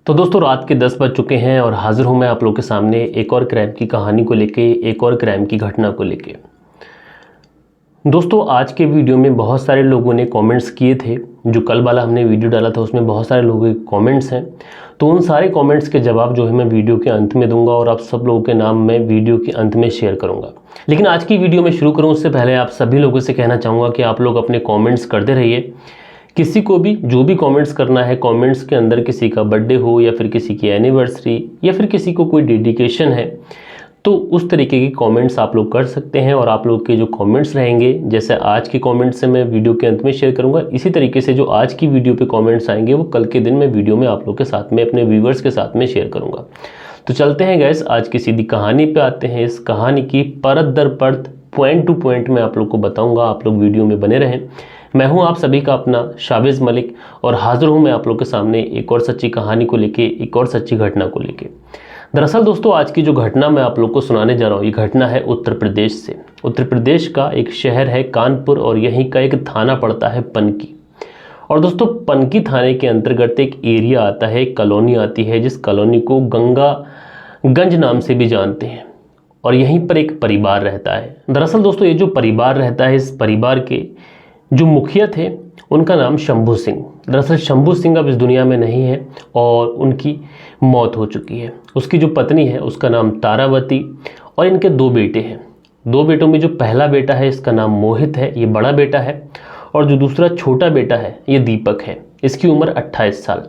तो दोस्तों रात के 10 बज चुके हैं और हाजिर हूं मैं आप लोगों के सामने एक और क्राइम की कहानी को लेके, एक और क्राइम की घटना को लेके। दोस्तों आज के वीडियो में बहुत सारे लोगों ने कमेंट्स किए थे। जो कल वाला हमने वीडियो डाला था उसमें बहुत सारे लोगों के कमेंट्स हैं, तो उन सारे कमेंट्स के जवाब जो है मैं वीडियो के अंत में दूंगा और आप सब लोगों के नाम मैं वीडियो के अंत में शेयर करूंगा। लेकिन आज की वीडियो में शुरू करूँ उससे पहले आप सभी लोगों से कहना चाहूँगा कि आप लोग अपने कॉमेंट्स करते रहिए। किसी को भी जो भी कमेंट्स करना है, कमेंट्स के अंदर किसी का बर्थडे हो या फिर किसी की एनिवर्सरी या फिर किसी को कोई डेडिकेशन है, तो उस तरीके की कमेंट्स आप लोग कर सकते हैं। और आप लोग के जो कमेंट्स रहेंगे, जैसे आज के कमेंट्स से मैं वीडियो के अंत में शेयर करूंगा, इसी तरीके से जो आज की वीडियो पे कमेंट्स आएंगे वो कल के दिन मैं वीडियो में आप लोग के साथ में, अपने व्यूवर्स के साथ में शेयर करूंगा। तो चलते हैं गाइस, आज की सीधी कहानी पे आते हैं। इस कहानी की परत दर परत, पॉइंट टू पॉइंट मैं आप लोग को बताऊंगा। आप लोग वीडियो में बने रहें। मैं हूं आप सभी का अपना शाबिज मलिक और हाजिर हूं मैं आप लोग के सामने एक और सच्ची कहानी को लेके, एक और सच्ची घटना को लेके। दरअसल दोस्तों आज की जो घटना मैं आप लोग को सुनाने जा रहा हूं, ये घटना है उत्तर प्रदेश से। उत्तर प्रदेश का एक शहर है कानपुर और यहीं का एक थाना पड़ता है पनकी। और दोस्तों पनकी थाने के अंतर्गत एक एरिया आता है, एक कॉलोनी आती है, जिस कॉलोनी को गंगागंज नाम से भी जानते हैं। और यहीं पर एक परिवार रहता है। दरअसल दोस्तों ये जो परिवार रहता है, इस परिवार के जो मुखिया थे उनका नाम शंभू सिंह। दरअसल शंभू सिंह अब इस दुनिया में नहीं है और उनकी मौत हो चुकी है। उसकी जो पत्नी है उसका नाम तारावती और इनके दो बेटे हैं। दो बेटों में जो पहला बेटा है इसका नाम मोहित है, ये बड़ा बेटा है। और जो दूसरा छोटा बेटा है ये दीपक है, इसकी उम्र 28 साल।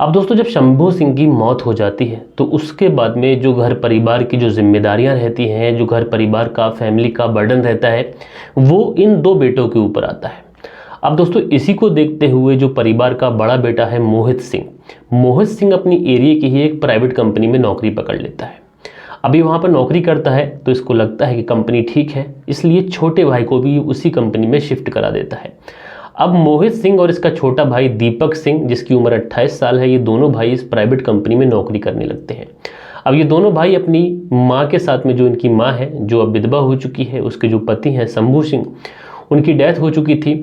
अब दोस्तों जब शंभू सिंह की मौत हो जाती है तो उसके बाद में जो घर परिवार की जो जिम्मेदारियां रहती हैं, जो घर परिवार का, फैमिली का बर्डन रहता है, वो इन दो बेटों के ऊपर आता है। अब दोस्तों इसी को देखते हुए जो परिवार का बड़ा बेटा है मोहित सिंह अपनी एरिया की ही एक प्राइवेट कंपनी में नौकरी पकड़ लेता है। अभी वहाँ पर नौकरी करता है तो इसको लगता है कि कंपनी ठीक है, इसलिए छोटे भाई को भी उसी कंपनी में शिफ्ट करा देता है। अब मोहित सिंह और इसका छोटा भाई दीपक सिंह, जिसकी उम्र 28 साल है, ये दोनों भाई इस प्राइवेट कंपनी में नौकरी करने लगते हैं। अब ये दोनों भाई अपनी माँ के साथ में, जो इनकी माँ है जो अब विधवा हो चुकी है, उसके जो पति हैं शंभू सिंह, उनकी डेथ हो चुकी थी,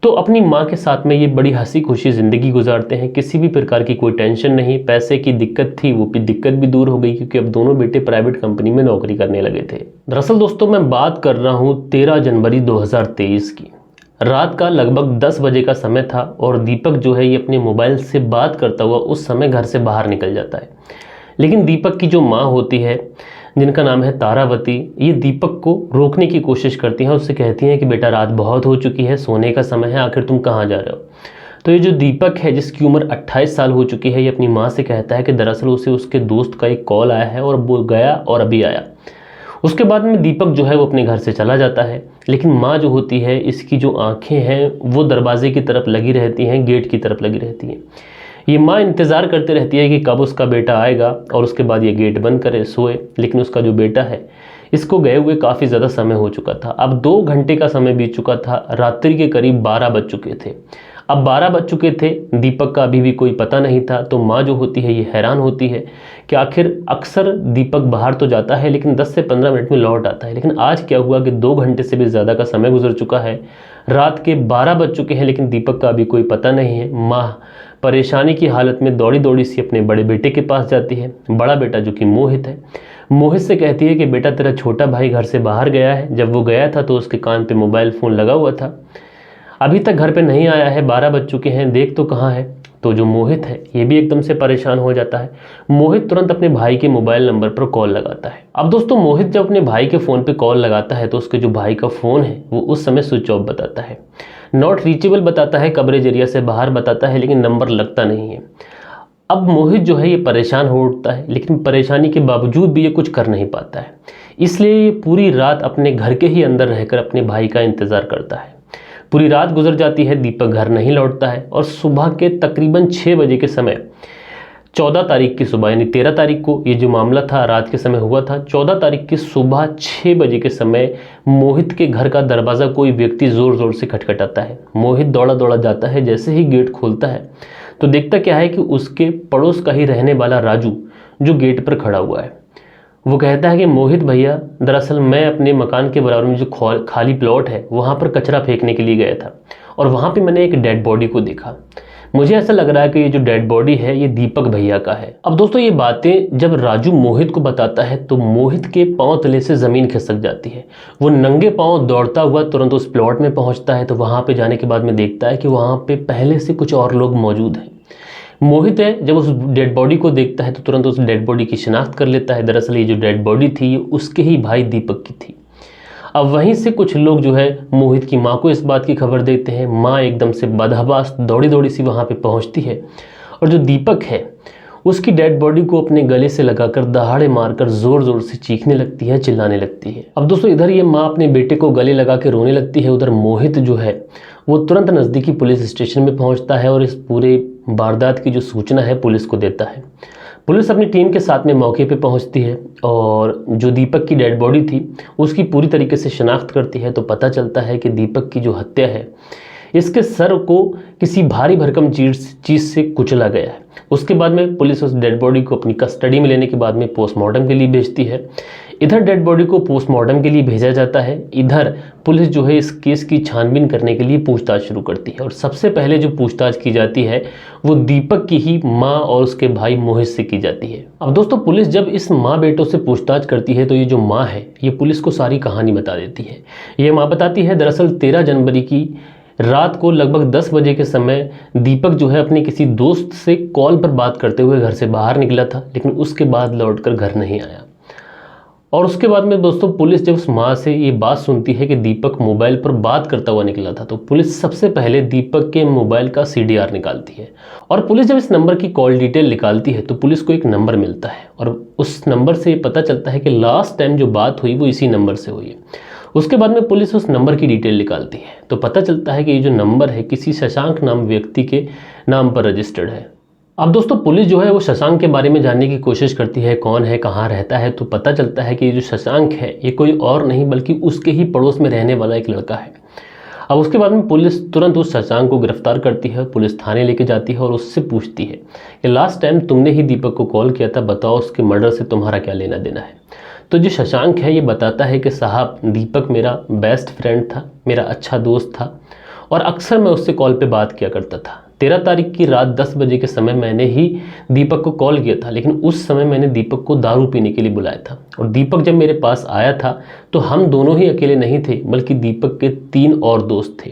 तो अपनी माँ के साथ में ये बड़ी हंसी खुशी ज़िंदगी गुजारते हैं। किसी भी प्रकार की कोई टेंशन नहीं। पैसे की दिक्कत थी, वो भी दिक्कत भी दूर हो गई क्योंकि अब दोनों बेटे प्राइवेट कंपनी में नौकरी करने लगे थे। दरअसल दोस्तों मैं बात कर रहा हूँ 13 जनवरी 2023 की। रात का लगभग 10 बजे का समय था और दीपक जो है ये अपने मोबाइल से बात करता हुआ उस समय घर से बाहर निकल जाता है। लेकिन दीपक की जो माँ होती है, जिनका नाम है तारावती, ये दीपक को रोकने की कोशिश करती हैं। उससे कहती हैं कि बेटा रात बहुत हो चुकी है, सोने का समय है, आखिर तुम कहाँ जा रहे हो। तो ये जो दीपक है जिसकी उम्र 28 साल हो चुकी है, ये अपनी माँ से कहता है कि दरअसल उसे उसके दोस्त का एक कॉल आया है और वो गया और अभी आया। उसके बाद में दीपक जो है वो अपने घर से चला जाता है। लेकिन माँ जो होती है, इसकी जो आंखें हैं वो दरवाजे की तरफ लगी रहती हैं, गेट की तरफ लगी रहती हैं। ये माँ इंतज़ार करते रहती है कि कब उसका बेटा आएगा और उसके बाद ये गेट बंद करे, सोए। लेकिन उसका जो बेटा है इसको गए हुए काफ़ी ज़्यादा समय हो चुका था। अब 2 घंटे का समय बीत चुका था। रात्रि के करीब 12 बज चुके थे। अब 12 बज चुके थे, दीपक का अभी भी कोई पता नहीं था। तो माँ जो होती है ये हैरान होती है कि आखिर अक्सर दीपक बाहर तो जाता है लेकिन 10 से 15 मिनट में लौट आता है, लेकिन आज क्या हुआ कि 2 घंटे से भी ज़्यादा का समय गुजर चुका है। रात के 12 बज चुके हैं लेकिन दीपक का अभी कोई पता नहीं है। माँ परेशानी की हालत में दौड़ी दौड़ी सी अपने बड़े बेटे के पास जाती है। बड़ा बेटा जो कि मोहित है, मोहित से कहती है कि बेटा तेरा छोटा भाई घर से बाहर गया है। जब वो गया था तो उसके कान पे मोबाइल फ़ोन लगा हुआ था, अभी तक घर पे नहीं आया है, 12 बज चुके हैं, देख तो कहाँ है। तो जो मोहित है ये भी एकदम से परेशान हो जाता है। मोहित तुरंत अपने भाई के मोबाइल नंबर पर कॉल लगाता है। अब दोस्तों मोहित जब अपने भाई के फ़ोन पे कॉल लगाता है तो उसके जो भाई का फ़ोन है वो उस समय स्विच ऑफ बताता है, नॉट रीचेबल बताता है, कवरेज एरिया से बाहर बताता है, लेकिन नंबर लगता नहीं है। अब मोहित जो है ये परेशान हो उठता है, लेकिन परेशानी के बावजूद भी ये कुछ कर नहीं पाता है। इसलिए ये पूरी रात अपने घर के ही अंदर रहकर अपने भाई का इंतज़ार करता है। पूरी रात गुजर जाती है, दीपक घर नहीं लौटता है और सुबह के तकरीबन 6 बजे के समय, 14 तारीख की सुबह, यानी 13 तारीख को ये जो मामला था रात के समय हुआ था, 14 तारीख की सुबह 6 बजे के समय मोहित के घर का दरवाज़ा कोई व्यक्ति ज़ोर ज़ोर से खटखटाता है। मोहित दौड़ा दौड़ा जाता है। जैसे ही गेट खोलता है तो देखता क्या है कि उसके पड़ोस का ही रहने वाला राजू जो गेट पर खड़ा हुआ है। वो कहता है कि मोहित भैया, दरअसल मैं अपने मकान के बराबर में जो खाली प्लॉट है वहाँ पर कचरा फेंकने के लिए गया था और वहाँ पे मैंने एक डेड बॉडी को देखा। मुझे ऐसा लग रहा है कि ये जो डेड बॉडी है ये दीपक भैया का है। अब दोस्तों ये बातें जब राजू मोहित को बताता है तो मोहित के पांव तले से ज़मीन खिसक जाती है। वो नंगे पांव दौड़ता हुआ तुरंत उस प्लॉट में पहुंचता है। तो वहाँ पे जाने के बाद में देखता है कि वहाँ पे पहले से कुछ और लोग मौजूद हैं। मोहित है जब उस डेड बॉडी को देखता है तो तुरंत उस डेड बॉडी की शिनाख्त कर लेता है। दरअसल ये जो डेड बॉडी थी ये उसके ही भाई दीपक की थी। अब वहीं से कुछ लोग जो है मोहित की माँ को इस बात की खबर देते हैं। माँ एकदम से बदहवास दौड़ी दौड़ी सी वहाँ पे पहुँचती है और जो दीपक है उसकी डेड बॉडी को अपने गले से लगाकर दहाड़े मारकर ज़ोर ज़ोर से चीखने लगती है, चिल्लाने लगती है। अब दोस्तों इधर ये माँ अपने बेटे को गले लगा के रोने लगती है। उधर मोहित जो है वो तुरंत नज़दीकी पुलिस स्टेशन में पहुँचता है और इस पूरे वारदात की जो सूचना है पुलिस को देता है। पुलिस अपनी टीम के साथ में मौके पे पहुंचती है और जो दीपक की डेड बॉडी थी उसकी पूरी तरीके से शिनाख्त करती है। तो पता चलता है कि दीपक की जो हत्या है इसके सर को किसी भारी भरकम चीज़ से कुचला गया है। उसके बाद में पुलिस उस डेड बॉडी को अपनी कस्टडी में लेने के बाद में पोस्टमार्टम के लिए भेजती है। इधर डेड बॉडी को पोस्टमार्टम के लिए भेजा जाता है, इधर पुलिस जो है इस केस की छानबीन करने के लिए पूछताछ शुरू करती है। और सबसे पहले जो पूछताछ की जाती है वो दीपक की ही माँ और उसके भाई मोहित से की जाती है। अब दोस्तों पुलिस जब इस माँ बेटों से पूछताछ करती है तो ये जो माँ है ये पुलिस को सारी कहानी बता देती है। ये माँ बताती है दरअसल 13 जनवरी की रात को लगभग 10 बजे के समय दीपक जो है अपने किसी दोस्त से कॉल पर बात करते हुए घर से बाहर निकला था, लेकिन उसके बाद लौटकर घर नहीं आया। और उसके बाद में दोस्तों पुलिस जब उस माँ से ये बात सुनती है कि दीपक मोबाइल पर बात करता हुआ निकला था तो पुलिस सबसे पहले दीपक के मोबाइल का CDR निकालती है। और पुलिस जब इस नंबर की कॉल डिटेल निकालती है तो पुलिस को एक नंबर मिलता है और उस नंबर से ये पता चलता है कि लास्ट टाइम जो बात हुई वो इसी नंबर से हुई है। उसके बाद में पुलिस उस नंबर की डिटेल निकालती है तो पता चलता है कि ये जो नंबर है किसी शशांक नाम व्यक्ति के नाम पर रजिस्टर्ड है। अब दोस्तों पुलिस जो है वो शशांक के बारे में जानने की कोशिश करती है, कौन है, कहाँ रहता है। तो पता चलता है कि ये जो शशांक है ये कोई और नहीं बल्कि उसके ही पड़ोस में रहने वाला एक लड़का है। अब उसके बाद में पुलिस तुरंत उस शशांक को गिरफ्तार करती है, पुलिस थाने लेके जाती है और उससे पूछती है कि लास्ट टाइम तुमने ही दीपक को कॉल किया था, बताओ उसके मर्डर से तुम्हारा क्या लेना देना है। तो जो शशांक है ये बताता है कि साहब दीपक मेरा बेस्ट फ्रेंड था, मेरा अच्छा दोस्त था और अक्सर मैं उससे कॉल पे बात किया करता था। 13 तारीख की रात 10 बजे के समय मैंने ही दीपक को कॉल किया था, लेकिन उस समय मैंने दीपक को दारू पीने के लिए बुलाया था और दीपक जब मेरे पास आया था तो हम दोनों ही अकेले नहीं थे बल्कि दीपक के 3 और दोस्त थे।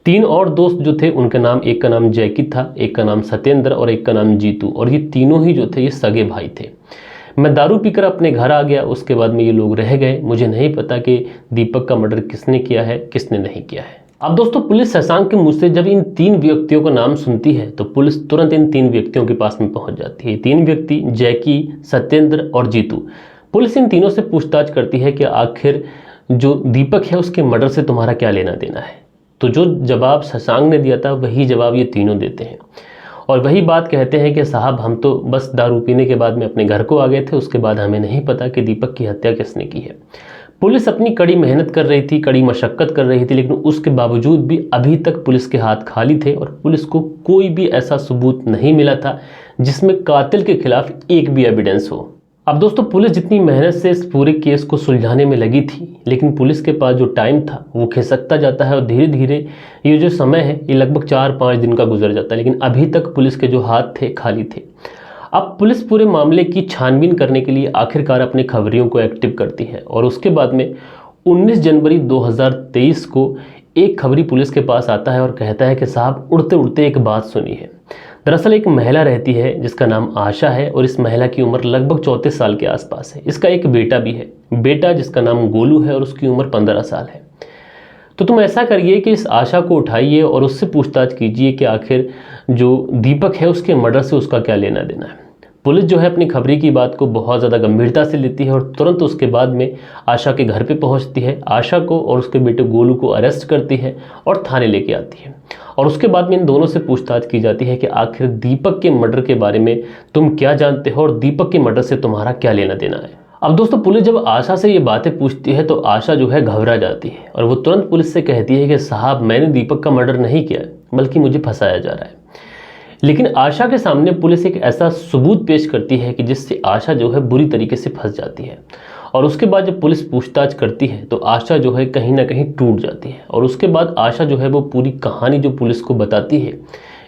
3 और दोस्त जो थे उनके नाम, एक का नाम जैकी था, एक का नाम सत्येंद्र और एक का नाम जीतू, और ये तीनों ही जो थे ये सगे भाई थे। मैं दारू पीकर अपने घर आ गया, उसके बाद में ये लोग रह गए। मुझे नहीं पता कि दीपक का मर्डर किसने किया है, किसने नहीं किया है। अब दोस्तों पुलिस शशांक के मुंह से जब इन 3 व्यक्तियों का नाम सुनती है तो पुलिस तुरंत इन 3 व्यक्तियों के पास में पहुंच जाती है। 3 व्यक्ति जैकी, सत्येंद्र और जीतू। पुलिस इन तीनों से पूछताछ करती है कि आखिर जो दीपक है उसके मर्डर से तुम्हारा क्या लेना देना है। तो जो जवाब शशांक ने दिया था वही जवाब ये तीनों देते हैं और वही बात कहते हैं कि साहब हम तो बस दारू पीने के बाद में अपने घर को आ गए थे, उसके बाद हमें नहीं पता कि दीपक की हत्या किसने की है। पुलिस अपनी कड़ी मेहनत कर रही थी, कड़ी मशक्कत कर रही थी, लेकिन उसके बावजूद भी अभी तक पुलिस के हाथ खाली थे और पुलिस को कोई भी ऐसा सबूत नहीं मिला था जिसमें कातिल के खिलाफ एक भी एविडेंस हो। अब दोस्तों पुलिस जितनी मेहनत से इस पूरे केस को सुलझाने में लगी थी, लेकिन पुलिस के पास जो टाइम था वो खिसकता जाता है और धीरे धीरे ये जो समय है ये लगभग 4-5 दिन का गुजर जाता है, लेकिन अभी तक पुलिस के जो हाथ थे खाली थे। अब पुलिस पूरे मामले की छानबीन करने के लिए आखिरकार अपने खबरियों को एक्टिव करती है और उसके बाद में 19 जनवरी 2023 को एक खबरी पुलिस के पास आता है और कहता है कि साहब उड़ते उड़ते एक बात सुनी है। दरअसल एक महिला रहती है जिसका नाम आशा है और इस महिला की उम्र लगभग 34 साल के आसपास है। इसका एक बेटा भी है, बेटा जिसका नाम गोलू है और उसकी उम्र 15 साल है। तो तुम ऐसा करिए कि इस आशा को उठाइए और उससे पूछताछ कीजिए कि आखिर जो दीपक है उसके मर्डर से उसका क्या लेना देना है। पुलिस जो है अपनी खबरी की बात को बहुत ज़्यादा गंभीरता से लेती है और तुरंत उसके बाद में आशा के घर पे पहुंचती है, आशा को और उसके बेटे गोलू को अरेस्ट करती है और थाने लेके आती है। और उसके बाद में इन दोनों से पूछताछ की जाती है कि आखिर दीपक के मर्डर के बारे में तुम क्या जानते हो और दीपक के मर्डर से तुम्हारा क्या लेना देना है। अब दोस्तों पुलिस जब आशा से ये बातें पूछती है तो आशा जो है घबरा जाती है और वो तुरंत पुलिस से कहती है कि साहब मैंने दीपक का मर्डर नहीं किया बल्कि मुझे फंसाया जा रहा है। लेकिन आशा के सामने पुलिस एक ऐसा सबूत पेश करती है कि जिससे आशा जो है बुरी तरीके से फंस जाती है और उसके बाद जब पुलिस पूछताछ करती है तो आशा जो है कहीं ना कहीं टूट जाती है और उसके बाद आशा जो है वो पूरी कहानी जो पुलिस को बताती है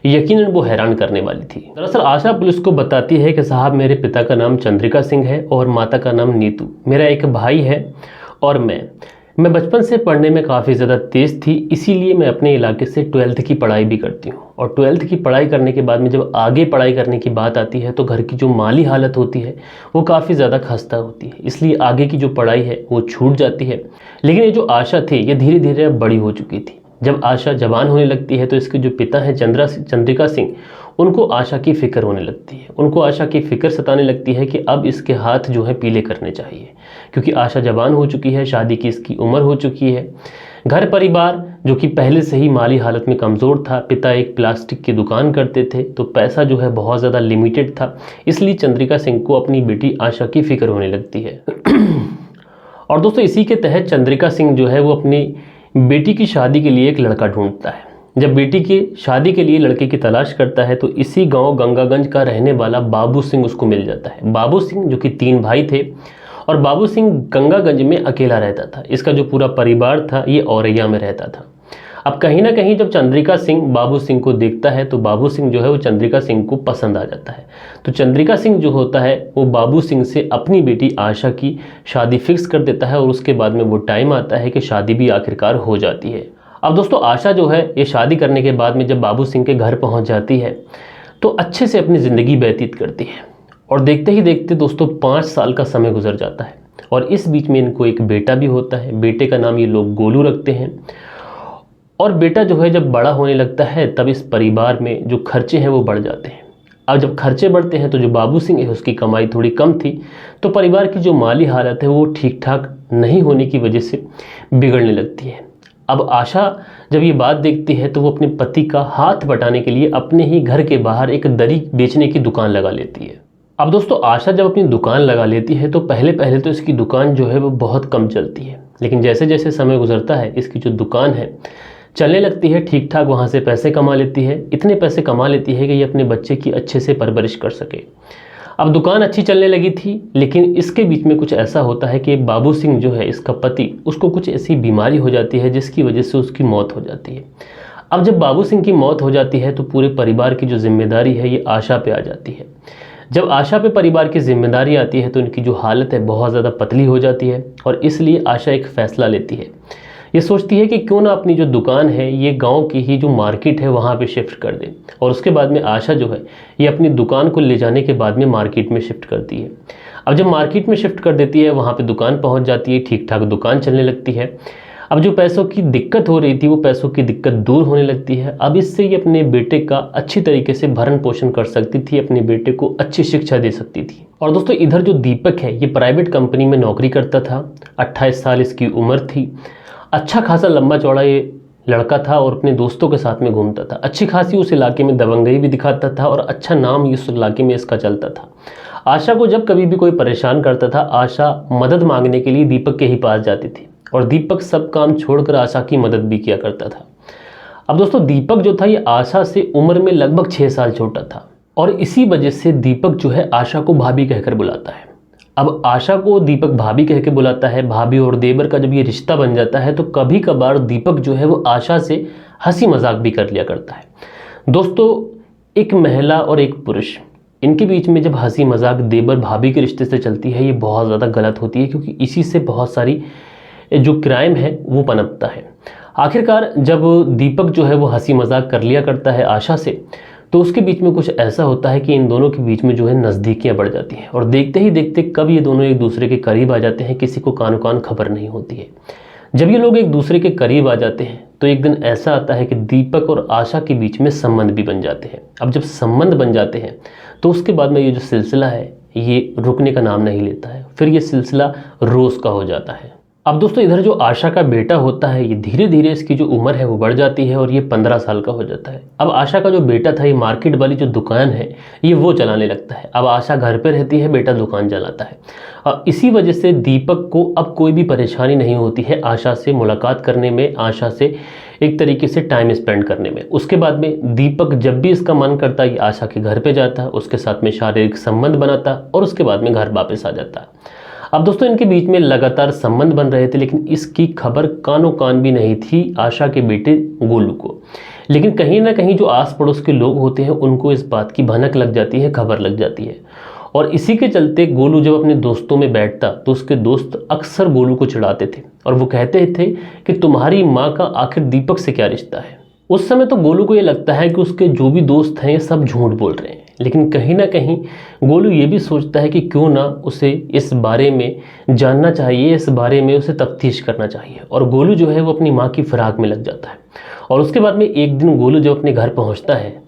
यकीनन वो हैरान करने वाली थी। दरअसल आशा पुलिस को बताती है कि साहब मेरे पिता का नाम चंद्रिका सिंह है और माता का नाम नीतू, मेरा एक भाई है और मैं बचपन से पढ़ने में काफ़ी ज़्यादा तेज़ थी, इसीलिए मैं अपने इलाके से 12th की पढ़ाई भी करती हूँ। और 12th की पढ़ाई करने के बाद में जब आगे पढ़ाई करने की बात आती है तो घर की जो माली हालत होती है वो काफ़ी ज़्यादा खस्ता होती है, इसलिए आगे की जो पढ़ाई है वो छूट जाती है। लेकिन ये जो आशा थी ये धीरे धीरे अब बड़ी हो चुकी थी। जब आशा जवान होने लगती है तो इसके जो पिता हैं चंद्रिका सिंह, उनको आशा की फ़िक्र होने लगती है। उनको आशा की फ़िक्र सताने लगती है कि अब इसके हाथ जो है पीले करने चाहिए, क्योंकि आशा जवान हो चुकी है, शादी की इसकी उम्र हो चुकी है। घर परिवार जो कि पहले से ही माली हालत में कमज़ोर था, पिता एक प्लास्टिक की दुकान करते थे तो पैसा जो है बहुत ज़्यादा लिमिटेड था, इसलिए चंद्रिका सिंह को अपनी बेटी आशा की फ़िक्र होने लगती है। और दोस्तों इसी के तहत चंद्रिका सिंह जो है वो अपनी बेटी की शादी के लिए एक लड़का ढूंढता है। जब बेटी की शादी के लिए लड़के की तलाश करता है तो इसी गांव गंगागंज का रहने वाला बाबू सिंह उसको मिल जाता है। बाबू सिंह जो कि 3 भाई थे और बाबू सिंह गंगागंज में अकेला रहता था। इसका जो पूरा परिवार था ये औरैया में रहता था। अब कहीं ना कहीं जब चंद्रिका सिंह बाबू सिंह को देखता है तो बाबू सिंह जो है वो चंद्रिका सिंह को पसंद आ जाता है। तो चंद्रिका सिंह जो होता है वो बाबू सिंह से अपनी बेटी आशा की शादी फिक्स कर देता है और उसके बाद में वो टाइम आता है कि शादी भी आखिरकार हो जाती है। अब दोस्तों आशा जो है ये शादी करने के बाद में जब बाबू सिंह के घर पहुंच जाती है तो अच्छे से अपनी ज़िंदगी व्यतीत करती है। और देखते ही देखते दोस्तों 5 साल का समय गुजर जाता है और इस बीच में इनको एक बेटा भी होता है। बेटे का नाम ये लोग गोलू रखते हैं। और बेटा जो है जब बड़ा होने लगता है तब इस परिवार में जो खर्चे हैं वो बढ़ जाते हैं। अब जब खर्चे बढ़ते हैं तो जो बाबू सिंह है उसकी कमाई थोड़ी कम थी, तो परिवार की जो माली हालत है वो ठीक ठाक नहीं होने की वजह से बिगड़ने लगती है। अब आशा जब ये बात देखती है तो वो अपने पति का हाथ बटाने के लिए अपने ही घर के बाहर एक दरी बेचने की दुकान लगा लेती है। अब दोस्तों आशा जब अपनी दुकान लगा लेती है तो पहले तो इसकी दुकान जो है वो बहुत कम चलती है, लेकिन जैसे जैसे समय गुजरता है इसकी जो दुकान है चलने लगती है, ठीक ठाक वहाँ से पैसे कमा लेती है। इतने पैसे कमा लेती है कि ये अपने बच्चे की अच्छे से परवरिश कर सके। अब दुकान अच्छी चलने लगी थी, लेकिन इसके बीच में कुछ ऐसा होता है कि बाबू सिंह जो है इसका पति, उसको कुछ ऐसी बीमारी हो जाती है जिसकी वजह से उसकी मौत हो जाती है। अब जब बाबू सिंह की मौत हो जाती है तो पूरे परिवार की जो जिम्मेदारी है ये आशा पे आ जाती है। जब आशा पे परिवार की जिम्मेदारी आती है तो इनकी जो हालत है बहुत ज़्यादा पतली हो जाती है और इसलिए आशा एक फ़ैसला लेती है। ये सोचती है कि क्यों ना अपनी जो दुकान है ये गांव की ही जो मार्केट है वहाँ पे शिफ्ट कर दे। और उसके बाद में आशा जो है ये अपनी दुकान को ले जाने के बाद में मार्केट में शिफ्ट करती है। अब जब मार्केट में शिफ्ट कर देती है वहाँ पे दुकान पहुँच जाती है, ठीक ठाक दुकान चलने लगती है। अब जो पैसों की दिक्कत हो रही थी वो पैसों की दिक्कत दूर होने लगती है। अब इससे ये अपने बेटे का अच्छी तरीके से भरण पोषण कर सकती थी, अपने बेटे को अच्छी शिक्षा दे सकती थी। और दोस्तों इधर जो दीपक है ये प्राइवेट कंपनी में नौकरी करता था। 28 साल इसकी उम्र थी। अच्छा खासा लंबा चौड़ा ये लड़का था और अपने दोस्तों के साथ में घूमता था। अच्छी खासी उस इलाके में दबंगई भी दिखाता था और अच्छा नाम इस इलाके में इसका चलता था। आशा को जब कभी भी कोई परेशान करता था आशा मदद मांगने के लिए दीपक के ही पास जाती थी और दीपक सब काम छोड़कर आशा की मदद भी किया करता था। अब दोस्तों दीपक जो था ये आशा से उम्र में लगभग 6 साल छोटा था और इसी वजह से दीपक जो है आशा को भाभी कहकर बुलाता है। अब आशा को दीपक भाभी कह के बुलाता है। भाभी और देवर का जब ये रिश्ता बन जाता है तो कभी कभार दीपक जो है वो आशा से हंसी मजाक भी कर लिया करता है। दोस्तों एक महिला और एक पुरुष, इनके बीच में जब हंसी मजाक देवर भाभी के रिश्ते से चलती है ये बहुत ज़्यादा गलत होती है, क्योंकि इसी से बहुत सारी जो क्राइम है वो पनपता है। आखिरकार जब दीपक जो है वो हंसी मजाक कर लिया करता है आशा से तो उसके बीच में कुछ ऐसा होता है कि इन दोनों के बीच में जो है नज़दीकियाँ बढ़ जाती हैं और देखते ही देखते कब ये दोनों एक दूसरे के करीब आ जाते हैं किसी को कानो कान खबर नहीं होती है। जब ये लोग एक दूसरे के करीब आ जाते हैं तो एक दिन ऐसा आता है कि दीपक और आशा के बीच में संबंध भी बन जाते हैं। अब जब संबंध बन जाते हैं तो उसके बाद में ये जो सिलसिला है ये रुकने का नाम नहीं लेता है, फिर ये सिलसिला रोज़ का हो जाता है। अब दोस्तों इधर जो आशा का बेटा होता है ये धीरे धीरे इसकी जो उम्र है वो बढ़ जाती है और ये 15 साल का हो जाता है। अब आशा का जो बेटा था ये मार्केट वाली जो दुकान है ये वो चलाने लगता है। अब आशा घर पे रहती है, बेटा दुकान चलाता है। और इसी वजह से दीपक को अब कोई भी परेशानी नहीं होती है आशा से मुलाकात करने में, आशा से एक तरीके से टाइम स्पेंड करने में। उसके बाद में दीपक जब भी इसका मन करता ये आशा के घर पर जाता, उसके साथ में शारीरिक संबंध बनाता और उसके बाद में घर वापस आ जाता। अब दोस्तों इनके बीच में लगातार संबंध बन रहे थे, लेकिन इसकी खबर कानो कान भी नहीं थी आशा के बेटे गोलू को। लेकिन कहीं ना कहीं जो आस पड़ोस के लोग होते हैं उनको इस बात की भनक लग जाती है, खबर लग जाती है। और इसी के चलते गोलू जब अपने दोस्तों में बैठता तो उसके दोस्त अक्सर गोलू को चिढ़ाते थे और वो कहते थे कि तुम्हारी माँ का आखिर दीपक से क्या रिश्ता है। उस समय तो गोलू को ये लगता है कि उसके जो भी दोस्त हैं ये सब झूठ बोल रहे हैं, लेकिन कहीं ना कहीं गोलू ये भी सोचता है कि क्यों ना उसे इस बारे में जानना चाहिए, इस बारे में उसे तफ्तीश करना चाहिए। और गोलू जो है वो अपनी माँ की फिराक में लग जाता है। और उसके बाद में एक दिन गोलू जब अपने घर पहुँचता है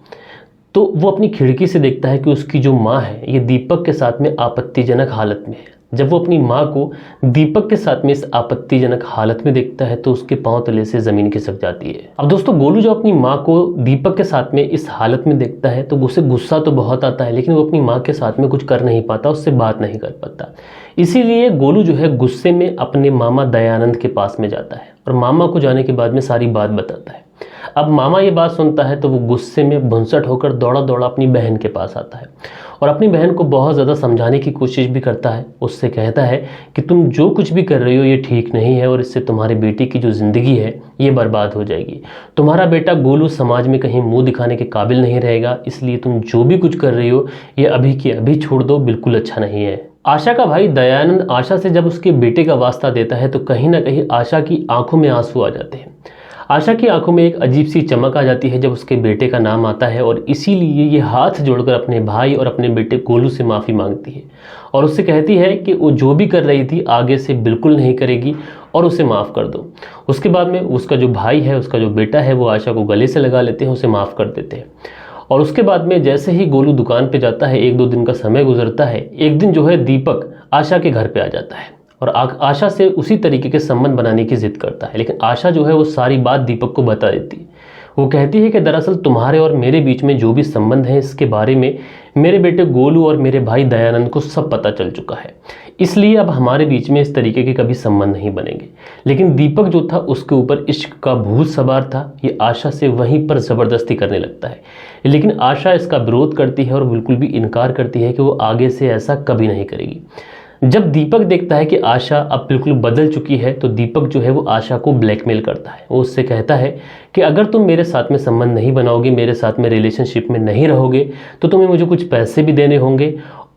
तो वो अपनी खिड़की से देखता है कि उसकी जो माँ है ये दीपक के साथ में आपत्तिजनक हालत में है। जब वो अपनी माँ को दीपक के साथ में इस आपत्तिजनक हालत में देखता है तो उसके पांव तले से ज़मीन खिसक जाती है। अब दोस्तों गोलू जब अपनी माँ को दीपक के साथ में इस हालत में देखता है तो उसे गुस्सा तो बहुत आता है, लेकिन वो अपनी माँ के साथ में कुछ कर नहीं पाता, उससे बात नहीं कर पाता। इसीलिए गोलू जो है गुस्से में अपने मामा दयानंद के पास में जाता है और मामा को जाने के बाद में सारी बात बताता है। अब मामा ये बात सुनता है तो वो गुस्से में भुंसट होकर दौड़ा दौड़ा अपनी बहन के पास आता है और अपनी बहन को बहुत ज़्यादा समझाने की कोशिश भी करता है। उससे कहता है कि तुम जो कुछ भी कर रही हो ये ठीक नहीं है और इससे तुम्हारे बेटे की जो ज़िंदगी है ये बर्बाद हो जाएगी। तुम्हारा बेटा गोलू समाज में कहीं मुंह दिखाने के काबिल नहीं रहेगा, इसलिए तुम जो भी कुछ कर रही हो ये अभी के अभी छोड़ दो, बिल्कुल अच्छा नहीं है। आशा का भाई दयानंद आशा से जब उसके बेटे का वास्ता देता है तो कहीं ना कहीं आशा की आंखों में आंसू आ जाते हैं। आशा की आंखों में एक अजीब सी चमक आ जाती है जब उसके बेटे का नाम आता है और इसीलिए ये हाथ जोड़कर अपने भाई और अपने बेटे गोलू से माफ़ी मांगती है और उससे कहती है कि वो जो भी कर रही थी आगे से बिल्कुल नहीं करेगी और उसे माफ़ कर दो। उसके बाद में उसका जो भाई है, उसका जो बेटा है, वो आशा को गले से लगा लेते हैं, उसे माफ़ कर देते हैं। और उसके बाद में जैसे ही गोलू दुकान पे जाता है, 1-2 दिन का समय गुजरता है, एक दिन जो है दीपक आशा के घर पे आ जाता है और आशा से उसी तरीके के संबंध बनाने की जिद करता है। लेकिन आशा जो है वो सारी बात दीपक को बता देती है। वो कहती है कि दरअसल तुम्हारे और मेरे बीच में जो भी संबंध है इसके बारे में मेरे बेटे गोलू और मेरे भाई दयानंद को सब पता चल चुका है, इसलिए अब हमारे बीच में इस तरीके के कभी संबंध नहीं बनेंगे। लेकिन दीपक जो था उसके ऊपर इश्क का भूत सवार था, ये आशा से वहीं पर ज़बरदस्ती करने लगता है। लेकिन आशा इसका विरोध करती है और बिल्कुल भी इनकार करती है कि वो आगे से ऐसा कभी नहीं करेगी। जब दीपक देखता है कि आशा अब बिल्कुल बदल चुकी है तो दीपक जो है वो आशा को ब्लैकमेल करता है। वो उससे कहता है कि अगर तुम मेरे साथ में संबंध नहीं बनाओगे, मेरे साथ में रिलेशनशिप में नहीं रहोगे तो तुम्हें मुझे कुछ पैसे भी देने होंगे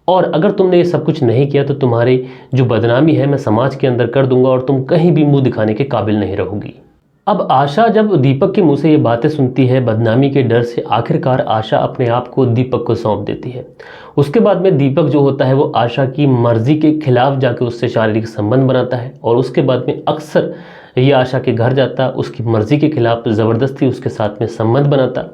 और अगर तुमने ये सब कुछ नहीं किया तो तुम्हारी जो बदनामी है मैं समाज के अंदर कर दूंगा और तुम कहीं भी मुंह दिखाने के काबिल नहीं रहोगी। अब आशा जब दीपक के मुंह से ये बातें सुनती है, बदनामी के डर से आखिरकार आशा अपने आप को दीपक को सौंप देती है। उसके बाद में दीपक जो होता है वो आशा की मर्जी के खिलाफ जाके उससे शारीरिक संबंध बनाता है और उसके बाद में अक्सर ये आशा के घर जाता, उसकी मर्जी के खिलाफ ज़बरदस्ती उसके साथ में संबंध बनाता।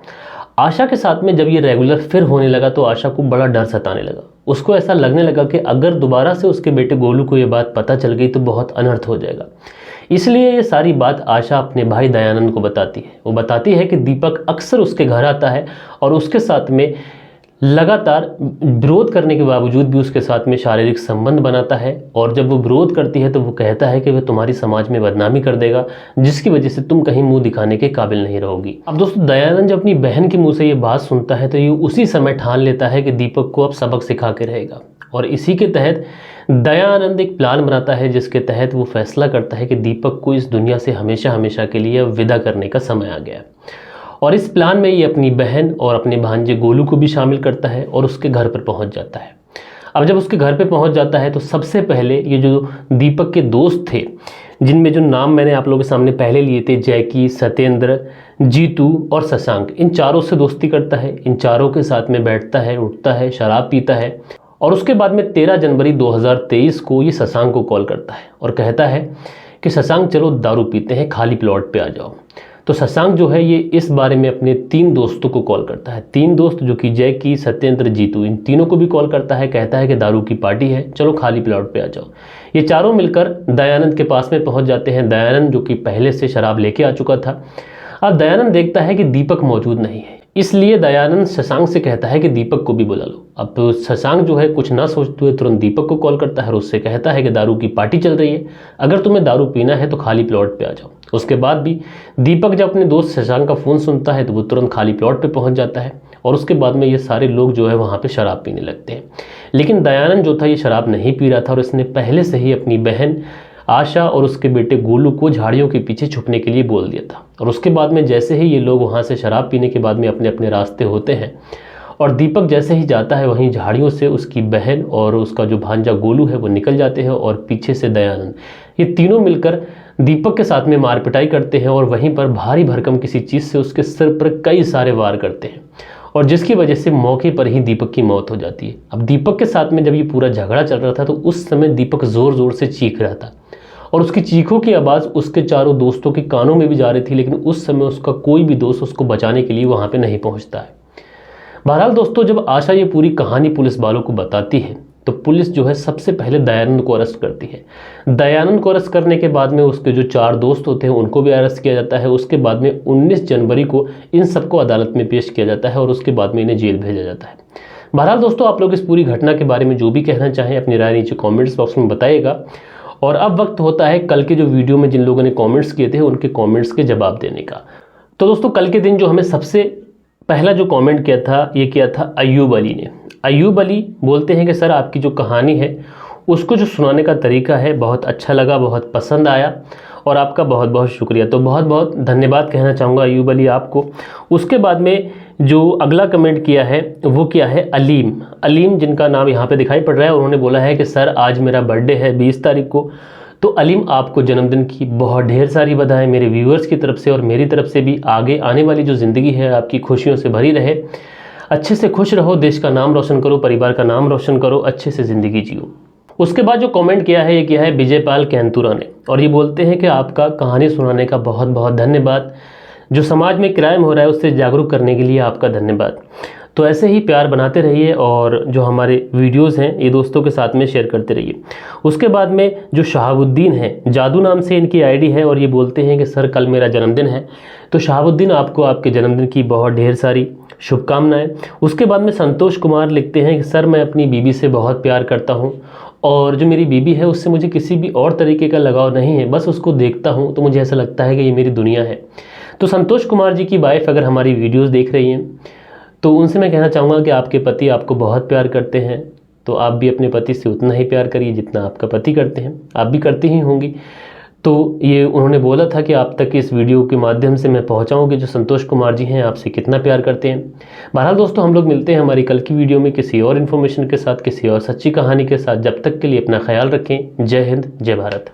आशा के साथ में जब ये रेगुलर फिर होने लगा तो आशा को बड़ा डर सताने लगा। उसको ऐसा लगने लगा कि अगर दोबारा से उसके बेटे गोलू को ये बात पता चल गई तो बहुत अनर्थ हो जाएगा। इसलिए ये सारी बात आशा अपने भाई दयानंद को बताती है। वो बताती है कि दीपक अक्सर उसके घर आता है और उसके साथ में लगातार विरोध करने के बावजूद भी उसके साथ में शारीरिक संबंध बनाता है और जब वो विरोध करती है तो वो कहता है कि वह तुम्हारी समाज में बदनामी कर देगा जिसकी वजह से तुम कहीं मुंह दिखाने के काबिल नहीं रहोगी। अब दोस्तों दयानंद जब अपनी बहन के मुंह से ये बात सुनता है तो ये उसी समय ठान लेता है कि दीपक को अब सबक सिखा के रहेगा और इसी के तहत दयानंद एक प्लान बनाता है जिसके तहत वो फैसला करता है कि दीपक को इस दुनिया से हमेशा हमेशा के लिए विदा करने का समय आ गया। और इस प्लान में ये अपनी बहन और अपने भांजे गोलू को भी शामिल करता है और उसके घर पर पहुंच जाता है। अब जब उसके घर पे पहुंच जाता है तो सबसे पहले ये जो दीपक के दोस्त थे, जिनमें जो नाम मैंने आप लोगों के सामने पहले लिए थे, जैकी, सत्येंद्र, जीतू और शशांक, इन चारों से दोस्ती करता है। इन चारों के साथ में बैठता है, उठता है, शराब पीता है और उसके बाद में 13 जनवरी 2023 को ये शशांक को कॉल करता है और कहता है कि शशांक चलो दारू पीते हैं, खाली प्लॉट पे आ जाओ। तो शशांक जो है ये इस बारे में अपने 3 दोस्तों को कॉल करता है। 3 दोस्त जो कि जैकी, सत्येंद्र, जीतू, इन तीनों को भी कॉल करता है। कहता है कि दारू की पार्टी है, चलो खाली प्लॉट पे आ जाओ। ये चारों मिलकर दयानंद के पास में पहुंच जाते हैं। दयानंद जो कि पहले से शराब लेके आ चुका था। अब दयानंद देखता है कि दीपक मौजूद नहीं है, इसलिए दयानंद शशांक से कहता है कि दीपक को भी बुला लो। अब शशांक जो है कुछ ना सोचते हुए तुरंत दीपक को कॉल करता है और उससे कहता है कि दारू की पार्टी चल रही है, अगर तुम्हें दारू पीना है तो खाली प्लॉट पे आ जाओ। उसके बाद भी दीपक जब अपने दोस्त शशांक का फ़ोन सुनता है तो वो तुरंत खाली प्लॉट पे पहुंच जाता है और उसके बाद में ये सारे लोग जो है वहाँ पे शराब पीने लगते हैं। लेकिन दयानंद जो था ये शराब नहीं पी रहा था और इसने पहले से ही अपनी बहन आशा और उसके बेटे गोलू को झाड़ियों के पीछे छुपने के लिए बोल दिया था। और उसके बाद में जैसे ही ये लोग वहाँ से शराब पीने के बाद में अपने अपने रास्ते होते हैं और दीपक जैसे ही जाता है वहीं झाड़ियों से उसकी बहन और उसका जो भांजा गोलू है वो निकल जाते हैं और पीछे से दयानंद, ये तीनों मिलकर दीपक के साथ में मार पिटाई करते हैं और वहीं पर भारी भरकम किसी चीज़ से उसके सिर पर कई सारे वार करते हैं और जिसकी वजह से मौके पर ही दीपक की मौत हो जाती है। अब दीपक के साथ में जब ये पूरा झगड़ा चल रहा था तो उस समय दीपक ज़ोर ज़ोर से चीख रहा था और उसकी चीखों की आवाज़ उसके चारों दोस्तों के कानों में भी जा रही थी, लेकिन उस समय उसका कोई भी दोस्त उसको बचाने के लिए वहाँ पर नहीं पहुँचता है। बहरहाल दोस्तों, जब आशा ये पूरी कहानी पुलिस वालों को बताती है तो पुलिस जो है सबसे पहले दयानंद को अरेस्ट करती है। दयानंद को अरेस्ट करने के बाद में उसके जो 4 दोस्त होते हैं उनको भी अरेस्ट किया जाता है। उसके बाद में 19 जनवरी को इन सबको अदालत में पेश किया जाता है और उसके बाद में इन्हें जेल भेजा जाता है। बहरहाल दोस्तों, आप लोग इस पूरी घटना के बारे में जो भी कहना चाहें अपनी राय नीचे कॉमेंट्स बॉक्स में बताइएगा। और अब वक्त होता है कल के जो वीडियो में जिन लोगों ने कॉमेंट्स किए थे उनके कॉमेंट्स के जवाब देने का। तो दोस्तों, कल के दिन जो हमें सबसे पहला जो कमेंट किया था ये किया था अयूब अली ने। अयूब अली बोलते हैं कि सर आपकी जो कहानी है उसको जो सुनाने का तरीका है बहुत अच्छा लगा, बहुत पसंद आया और आपका बहुत बहुत शुक्रिया। तो बहुत बहुत धन्यवाद कहना चाहूँगा अयूब अली आपको। उसके बाद में जो अगला कमेंट किया है वो किया है अलीम। अलीम जिनका नाम यहाँ पे दिखाई पड़ रहा है, उन्होंने बोला है कि सर आज मेरा बर्थडे है 20 तारीख को। तो अलीम आपको जन्मदिन की बहुत ढेर सारी बधाई मेरे व्यूअर्स की तरफ से और मेरी तरफ से भी। आगे आने वाली जो ज़िंदगी है आपकी खुशियों से भरी रहे, अच्छे से खुश रहो, देश का नाम रोशन करो, परिवार का नाम रोशन करो, अच्छे से ज़िंदगी जियो। उसके बाद जो कमेंट किया है ये किया है विजयपाल कैंतुरा ने और ये बोलते हैं कि आपका कहानी सुनाने का बहुत बहुत धन्यवाद। जो समाज में क्राइम हो रहा है उससे जागरूक करने के लिए आपका धन्यवाद। तो ऐसे ही प्यार बनाते रहिए और जो हमारे वीडियोस हैं ये दोस्तों के साथ में शेयर करते रहिए। उसके बाद में जो शहाबुद्दीन है, जादू नाम से इनकी आईडी है और ये बोलते हैं कि सर कल मेरा जन्मदिन है। तो शहाबुद्दीन आपको आपके जन्मदिन की बहुत ढेर सारी शुभकामनाएं। उसके बाद में संतोष कुमार लिखते हैं कि सर मैं अपनी बीबी से बहुत प्यार करता हूँ और जो मेरी बीबी है उससे मुझे किसी भी और तरीके का लगाव नहीं है, बस उसको देखता हूँ तो मुझे ऐसा लगता है कि ये मेरी दुनिया है। तो संतोष कुमार जी की वाइफ अगर हमारी वीडियोज़ देख रही हैं तो उनसे मैं कहना चाहूँगा कि आपके पति आपको बहुत प्यार करते हैं, तो आप भी अपने पति से उतना ही प्यार करिए जितना आपका पति करते हैं, आप भी करती ही होंगी। तो ये उन्होंने बोला था कि आप तक इस वीडियो के माध्यम से मैं पहुँचाऊँ कि जो संतोष कुमार जी हैं आपसे कितना प्यार करते हैं। बहरहाल दोस्तों, हम लोग मिलते हैं हमारी कल की वीडियो में किसी और इन्फॉर्मेशन के साथ, किसी और सच्ची कहानी के साथ। जब तक के लिए अपना ख्याल रखें। जय हिंद, जय भारत।